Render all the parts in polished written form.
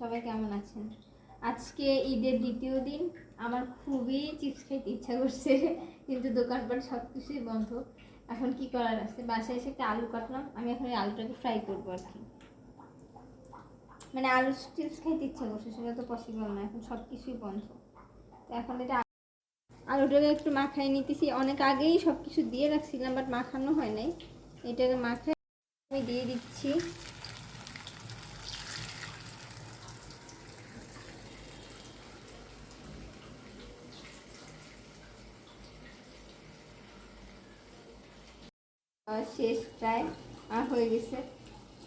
সবাই কেমন আছেন? আজকে ঈদের দ্বিতীয় দিন। আমার খুবই চিপস খেতে ইচ্ছা করছে, কিন্তু দোকানপাট সব কিছুই বন্ধ। এখন কি করার আছে, বাসায় এসে একটা আলু কাটলাম। আমি এখন এই আলুটাকে ফ্রাই করবো আর কি। মানে আলু চিপস খাইতে ইচ্ছা করছে, সেটা তো পসিবল না, এখন সব কিছুই বন্ধ। তো এখন এটা আলুটাকে একটু মাখাই নিতেছি। অনেক আগেই সব কিছু দিয়ে রাখছিলাম, বাট মাখানো হয় নাই। এটাকে মাখাই আমি দিয়ে দিচ্ছি শেষ প্রায় হয়ে গেছে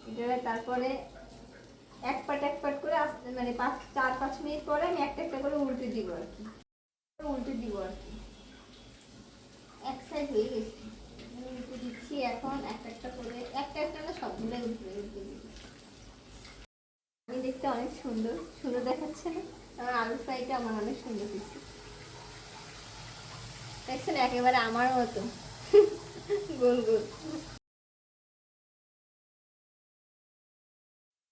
এটা। তারপরে এক পাট করে মানে 4-5 মিনিট পরে আমি একটা একটা করে উল্টে দিব আর কি। এক সাইড হয়ে গেছে, উল্টে দিচ্ছি। এখন একটা একটা করে, একটা একটা না, সবগুলোই উল্টে উল্টে দিচ্ছি। আমি দেখতে অনেক সুন্দর সুন্দর দেখাচ্ছে না? আমার আলু ফ্রাইটা আমার অনেক সুন্দর দিচ্ছে, দেখছেন? একেবারে আমার মতো গোল গোল।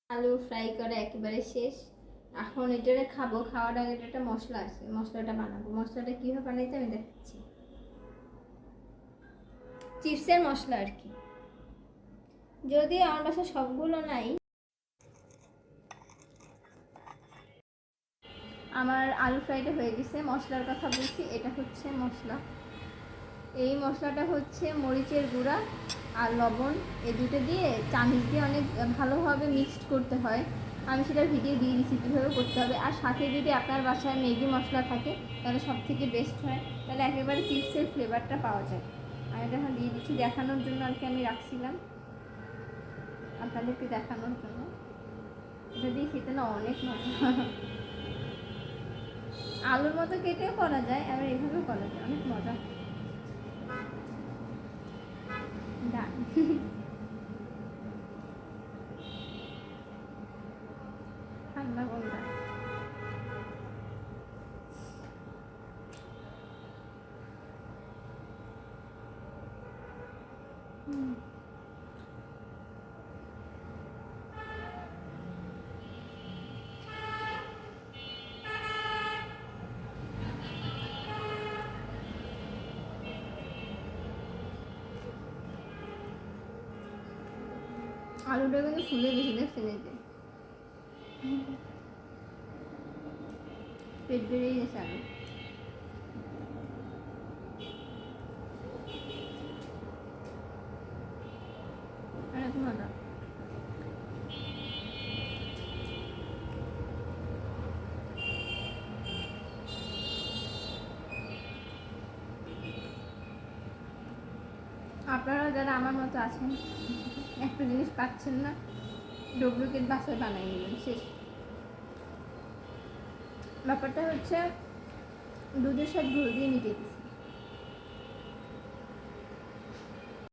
আলু ফ্রাই করা একেবারে শেষ। এখন এটা খাবো। খাওয়ার আগে একটা মশলা আছে, মশলাটা বানাবো। মশলাটা কীভাবে বানাইতে আমি দেখাচ্ছি। চিপসের মশলা আর কি, যদি আমার বাসায় সবগুলো নাই। আমার আলু ফ্রাইটা হয়ে গেছে। মশলার কথা বলছি, এটা হচ্ছে মশলা। এই মশলাটা হচ্ছে মরিচের গুঁড়া আর লবণ, এই দুটো দিয়ে চামচ দিয়ে অনেক ভালোভাবে মিক্সড করতে হয়। আমি সেটার ভিডিও দিয়ে দিচ্ছি কীভাবে করতে হবে। আর সাথে যদি আপনার বাসায় ম্যাগি মশলা থাকে তাহলে সব থেকে বেস্ট হয়, তাহলে একেবারে চিপসের ফ্লেভারটা পাওয়া যায়। আমি এটা এখন দিয়ে দিচ্ছি দেখানোর জন্য আর কি, আমি রাখছিলাম আপনাদেরকে দেখানোর জন্য। এটা দিয়ে খেতে না অনেক মজা, আলুর মতো কেটেও করা যায়, আবার এভাবেও করা যায়, অনেক মজা। ডান ঠান্ডা কোনটা? আলুটা কিন্তু ফুলে গেছে, দেখছেন? এই যে পেট বেড়েই গেছে আলু। অনেক মজা। আপনারা যারা আমার মতো আছেন, একটা জিনিস পাচ্ছেন না, ডুপ্লিকেট বাসায় বানিয়ে নেবেন, শেষ। ব্যাপারটা হচ্ছে দুধের সাথে গুঁড়ো দিয়ে মিটিয়ে দিচ্ছি।